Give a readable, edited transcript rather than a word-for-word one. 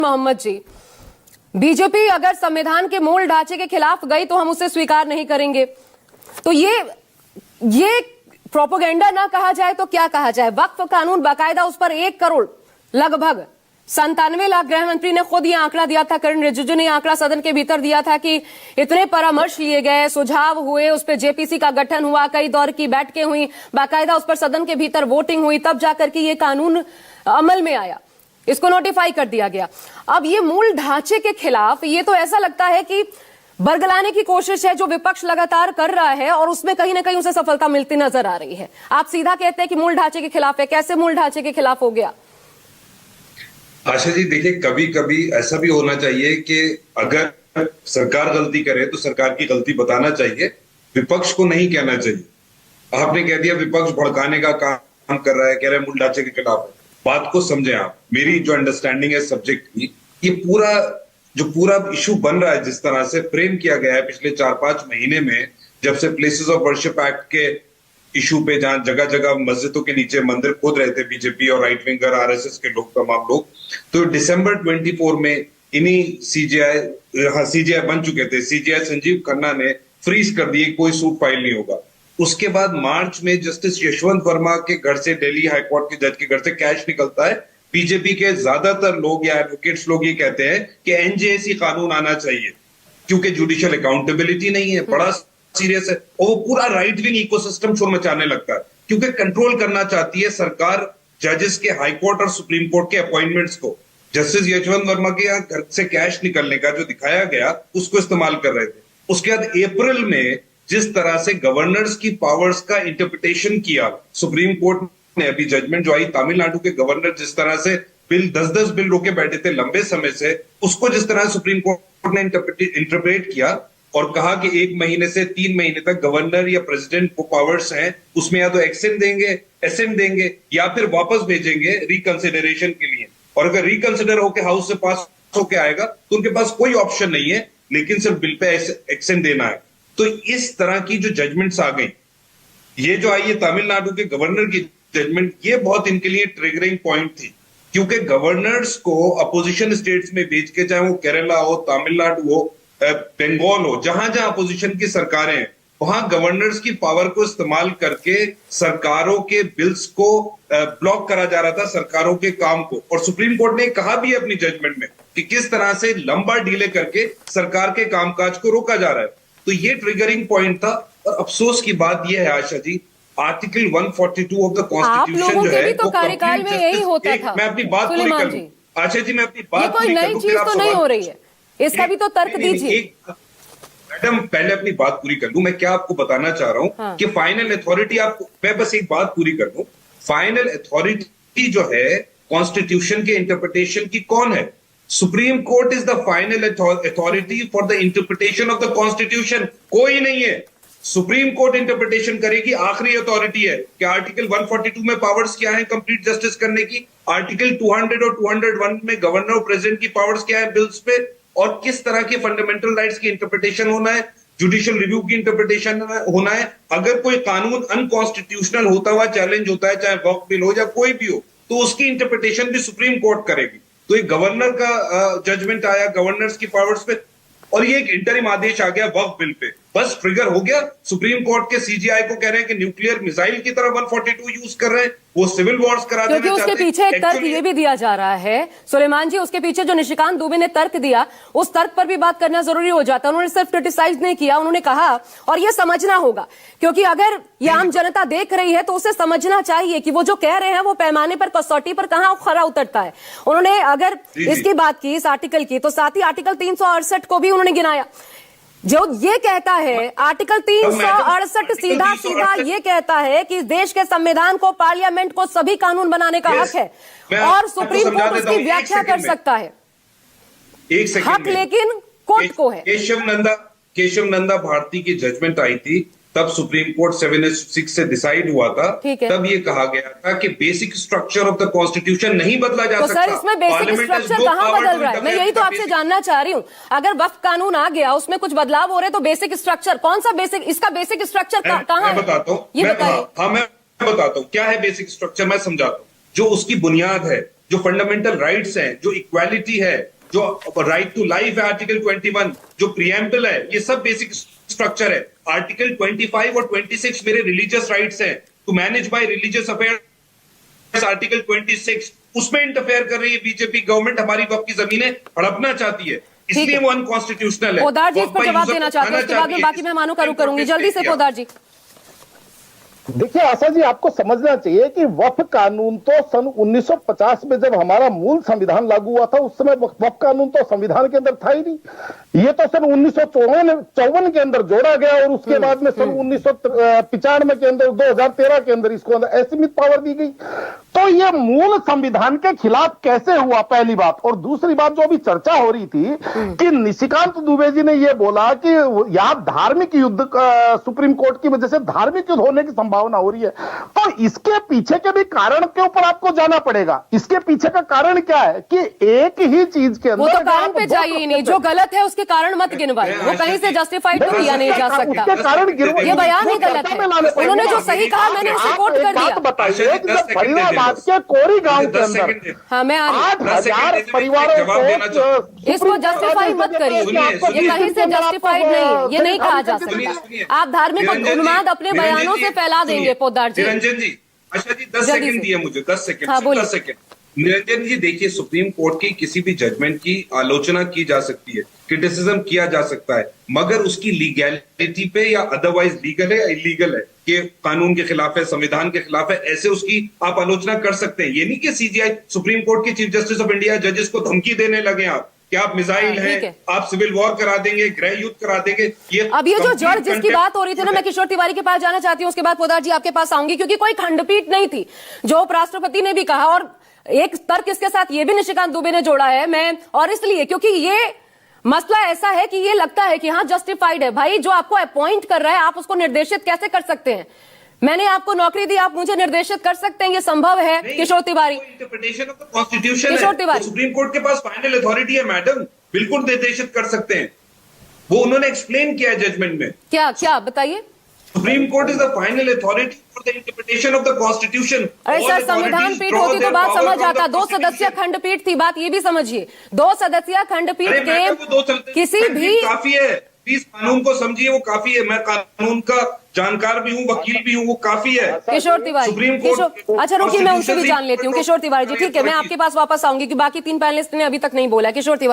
मोहम्मद जी, BJP अगर संविधान के मूल ढांचे के खिलाफ गई तो हम उसे स्वीकार नहीं करेंगे। तो ये प्रोपेगेंडा ना कहा जाए तो क्या कहा जाए? वक्फ कानून बाकायदा उस पर 1 करोड़ लगभग 97 लाख गृह मंत्री ने खुद ये आंकड़ा दिया था, किरण रिजिजू ने आंकड़ा सदन के भीतर दिया था कि इतने परामर्श लिए गए, सुझाव हुए, उस पर जेपीसी का गठन हुआ, कई दौर की बैठकें हुई, बाकायदा उस पर सदन के भीतर वोटिंग हुई, तब जाकर के ये कानून अमल में आया, इसको नोटिफाई कर दिया गया। अब ये मूल ढांचे के खिलाफ ये तो ऐसा लगता है कि बरगलाने की कोशिश है जो विपक्ष लगातार कर रहा है और उसमें कहीं ना कहीं उसे सफलता मिलती नजर आ रही है। आप सीधा कहते हैं कि मूल ढांचे के खिलाफ है, कैसे मूल ढांचे के खिलाफ हो गया? आशा जी देखिए, कभी कभी ऐसा भी होना चाहिए कि अगर सरकार गलती करे तो सरकार की गलती बताना चाहिए, विपक्ष को नहीं कहना चाहिए। आपने कह दिया विपक्ष भड़काने का काम कर रहा है, कह रहे हैं मूल ढांचे के खिलाफ। बात को समझे आप, मेरी जो अंडरस्टैंडिंग है सब्जेक्ट की, ये पूरा इशू बन रहा है, जिस तरह से फ्रेम किया गया है पिछले 4-5 महीने में, जब से प्लेसेस ऑफ वर्शिप एक्ट के इशू पे, जहां जगह जगह मस्जिदों के नीचे मंदिर खोद रहे थे बीजेपी और राइट विंगर आरएसएस के लोग, तमाम लोग, तो दिसंबर 24 में इन्हीं सीजीआई बन चुके थे, सीजीआई संजीव खन्ना ने फ्रीज कर दिए, कोई सूट फाइल नहीं होगा। उसके बाद मार्च में जस्टिस यशवंत वर्मा के घर से, दिल्ली हाईकोर्ट के जज के घर से कैश निकलता है। बीजेपी के ज्यादातर लोग या एडवोकेट्स लोग ये कहते हैं कि एनजेएसी कानून आना चाहिए, क्योंकि जुडिशियल अकाउंटेबिलिटी नहीं है, बड़ा सीरियस है। और वो पूरा राइट विंग इकोसिस्टम शोर मचाने लगता है, क्योंकि कंट्रोल करना चाहती है सरकार जजेस के, हाईकोर्ट और सुप्रीम कोर्ट के अपॉइंटमेंट्स को। जस्टिस यशवंत वर्मा के यहाँ घर से कैश निकलने का जो दिखाया गया, उसको इस्तेमाल कर रहे थे। उसके बाद अप्रैल में जिस तरह से गवर्नर्स की पावर्स का इंटरप्रिटेशन किया सुप्रीम कोर्ट ने, अभी जजमेंट जो आई, तमिलनाडु के गवर्नर जिस तरह से बिल 10-10 बिल रोके बैठे थे लंबे समय से, उसको जिस तरह सुप्रीम कोर्ट ने इंटरप्रेट किया और कहा कि 1 महीने से 3 महीने तक गवर्नर या प्रेसिडेंट को पावर्स हैं, उसमें या तो एक्सेंट देंगे या फिर वापस भेजेंगे रिकंसिडरेशन के लिए। और अगर रिकंसिडर होकर हाउस से पास होके आएगा तो उनके पास कोई ऑप्शन नहीं है, लेकिन सिर्फ बिल पे एक्सेंट देना है। तो इस तरह की जो जजमेंट्स आ गई, ये जो आई है तमिलनाडु के गवर्नर की जजमेंट, ये बहुत इनके लिए ट्रिगरिंग पॉइंट थी, क्योंकि गवर्नर्स को अपोजिशन स्टेट्स में भेज के, चाहे वो केरला हो, तमिलनाडु हो, बंगाल हो, जहां जहां अपोजिशन की सरकारें हैं, वहां गवर्नर्स की पावर को इस्तेमाल करके सरकारों के बिल्स को ब्लॉक करा जा रहा था, सरकारों के काम को। और सुप्रीम कोर्ट ने कहा भी है अपनी जजमेंट में कि किस तरह से लंबा डिले करके सरकार के कामकाज को रोका जा रहा है। तो ये ट्रिगरिंग पॉइंट था। और अफसोस की बात यह है Asha ji, article 142 of the constitution जो है, तो कार्यकाल में यही होता था। मैं अपनी बात पूरी कर लूं आशा जी, मैं अपनी बात पूरी कर लूं, कोई नई चीज तो नहीं हो रही है, इसका भी तो तर्क दीजिए। मैडम पहले अपनी बात पूरी कर लूं। मैं क्या आपको बताना चाह रहा हूं कि फाइनल अथॉरिटी, आपको मैं बस एक बात पूरी कर दूं, फाइनल अथॉरिटी जो है कॉन्स्टिट्यूशन के इंटरप्रिटेशन की कौन है? Supreme court is the final authority for the interpretation of the constitution, कोई नहीं है। सुप्रीम कोर्ट इंटरप्रिटेशन करेगी, आखिरी अथॉरिटी है कि आर्टिकल 142 में पावर्स क्या है कंप्लीट जस्टिस करने की, आर्टिकल 200 और 201 में गवर्नर और प्रेसिडेंट की पावर्स क्या है बिल्स पे, और किस तरह के फंडामेंटल राइट्स की इंटरप्रिटेशन होना है, जुडिशियल रिव्यू की इंटरप्रिटेशन होना है। अगर कोई कानून अनकॉन्स्टिट्यूशनल होता हुआ चैलेंज होता है, चाहे वक्फ बिल हो या कोई भी हो, तो उसकी इंटरप्रिटेशन भी सुप्रीम कोर्ट करेगी। तो एक गवर्नर का जजमेंट आया गवर्नर्स की पावर्स पे, और ये एक इंटरिम आदेश आ गया वक्फ बिल पे, बस ट्रिगर हो गया। सुप्रीम कोर्ट के सीजीआई को कह रहे हैं कि न्यूक्लियर मिसाइल की तरह 142 यूज कर रहे हैं, वो सिविल वॉर्स करा देना चाहते हैं। क्योंकि उसके पीछे एक तर्क ये भी दिया जा रहा है सुलेमान जी, उसके पीछे जो निशिकांत दुबे ने तर्क दिया, उस तर्क पर भी बात करना जरूरी हो जाता है। उन्होंने सिर्फ क्रिटिसाइज नहीं किया, उन्होंने कहा, और ये समझना होगा, क्योंकि अगर ये आम जनता देख रही है तो उसे समझना चाहिए कि वो जो कह रहे हैं वो पैमाने पर, कसौटी पर कहां खरा उतरता है। उन्होंने अगर इसकी बात की, इस आर्टिकल की, तो साथ ही आर्टिकल 368 को भी उन्होंने गिनाया, जो ये कहता है, आर्टिकल 368 सीधा ये कहता है कि देश के संविधान को, पार्लियामेंट को सभी कानून बनाने का हक है और सुप्रीम कोर्ट उसकी व्याख्या कर सकता है। हक लेकिन कोर्ट को है। केशव नंदा भारती की जजमेंट आई थी, तब सुप्रीम कोर्ट 7/6 से डिसाइड हुआ था, तब ये कहा गया था कि basic structure of the constitution नहीं बदला जा सकता। सर, इसमें बेसिक स्ट्रक्चर कहां बदल रहा है? मैं यही तो आपसे जानना चाह रही हूं। अगर वक्फ कानून आ गया, उसमें कुछ बदलाव हो रहे, तो बेसिक स्ट्रक्चर कौन सा? बेसिक, इसका बेसिक स्ट्रक्चर कहां है? बताता हूं, ये बताइए। मैं बताता हूं क्या है बेसिक स्ट्रक्चर, मैं समझाता हूं। जो उसकी बुनियाद है, जो फंडामेंटल राइट्स हैं, जो इक्वालिटी है, जो राइट टू लाइफ है आर्टिकल 21, जो प्रियम्बल है, ये सब बेसिक स्ट्रक्चर है। आर्टिकल 25 और 26 मेरे रिलीजियस राइट्स हैं, to manage my religious affairs article 26, उसमें इंटरफेयर कर रही है बीजेपी गवर्नमेंट, हमारी वक्त की जमीनें हड़पना चाहती है, इसलिए वो अनकॉन्स्टिट्यूशनल है। पोद्दार जी इस पर जवाब देना चाहते हैं, उसके बाद में बाकी मेहमानों का रुख करूंगी। जल्दी से पोद्दार जी। देखिए आशा जी, आपको समझना चाहिए कि वक्फ कानून तो सन 1950 में जब हमारा मूल संविधान लागू हुआ था, उस समय वक्फ कानून तो संविधान के अंदर था ही नहीं। ये तो सन 1954 के अंदर जोड़ा गया और उसके बाद में सन 1995 के अंदर 2013 के अंदर इसको असीमित पावर दी गई। तो ये मूल संविधान के खिलाफ कैसे हुआ, पहली बात। और दूसरी बात जो अभी चर्चा हो रही थी कि निशिकांत दुबे जी ने यह बोला कि यहां धार्मिक युद्ध सुप्रीम कोर्ट की वजह से धार्मिक युद्ध होने की संभावना हो रही है, तो इसके पीछे के भी कारण के ऊपर आपको जाना पड़ेगा। इसके पीछे का कारण क्या है कि एक ही चीज के अंदर वो तो कारण पे जाइए ही नहीं, जो गलत है उसके कारण मत गिनवाइए, वो कहीं से जस्टिफाइड तो किया नहीं जा सकता। ये बयान ही गलत है, उन्होंने जो सही कहा मैंने उसे कोट कर दिया। बताइए कि जब फरीदाबाद के कोरी गांव के अंदर हाँ मैं 8,000 परिवारों को, इसको जस्टिफाई मत करिए, ये कहीं से जस्टिफाइड नहीं है, ये नहीं कहा जा सकता। आप धार्मिक उन्माद अपने बयानों से फैला देंगे पोद्दार जी। निरंजन जी, आशा जी 10 सेकंड दिए मुझे, 10 सेकंड। हाँ, 10 सेकंड। निरंजन जी देखिए, सुप्रीम कोर्ट की किसी भी जजमेंट की आलोचना की जा सकती है, क्रिटिसिज्म किया जा सकता है, मगर उसकी लीगैलिटी पे या अदरवाइज लीगल है या इलीगल है, कि कानून के खिलाफ है, संविधान के खिलाफ है, ऐसे उसकी आप आलोचना कर सकते हैं। ये नहीं कि सीजीआई सुप्रीम कोर्ट के चीफ जस्टिस ऑफ इंडिया जजेस को धमकी देने लगे आप कि आप मिसाइल हैं, आप सिविल वॉर करा देंगे, गृह युद्ध करा देंगे। अब ये जो जड़ जिसकी बात हो रही थी ना, मैं किशोर तिवारी के पास जाना चाहती हूँ, उसके बाद पोद्दार जी आपके पास आऊंगी, क्योंकि कोई खंडपीठ नहीं थी, जो उपराष्ट्रपति ने भी कहा। और एक तर्क इसके साथ ये भी निशिकांत दुबे ने जोड़ा है, मैं और इसलिए क्योंकि ये मसला ऐसा है कि ये लगता है कि हाँ जस्टिफाइड है। भाई जो आपको अपॉइंट कर रहा है, आप उसको निर्देशित कैसे कर सकते हैं? मैंने आपको नौकरी दी, आप मुझे निर्देशित कर सकते हैं, ये संभव है? Kishore Tiwari, interpretation of the constitution Kishore Tiwari, है, सुप्रीम कोर्ट के पास फाइनल अथॉरिटी है मैडम, बिल्कुल निर्देशित कर सकते हैं। वो उन्होंने एक्सप्लेन किया है जजमेंट में। क्या क्या बताइए? Supreme court is the final authority for the interpretation of the constitution. अरे सर, संविधान पीठ होती तो बात समझ आता। 2 सदस्यीय खंडपीठ थी, बात ये भी समझिए। 2 सदस्यीय खंडपीठ के किसी भी काफी है, प्लीज कानून को समझिए, वो काफी है। मैं कानून का जानकार भी हूँ, वकील भी हूँ, वो काफी है। किशोर तिवारी, अच्छा रुकिए, मैं उनसे भी जान लेती हूँ। किशोर तिवारी जी, ठीक है, मैं आपके पास वापस आऊंगी कि बाकी 3 पैनलिस्ट ने अभी तक नहीं बोला। किशोर तिवारी।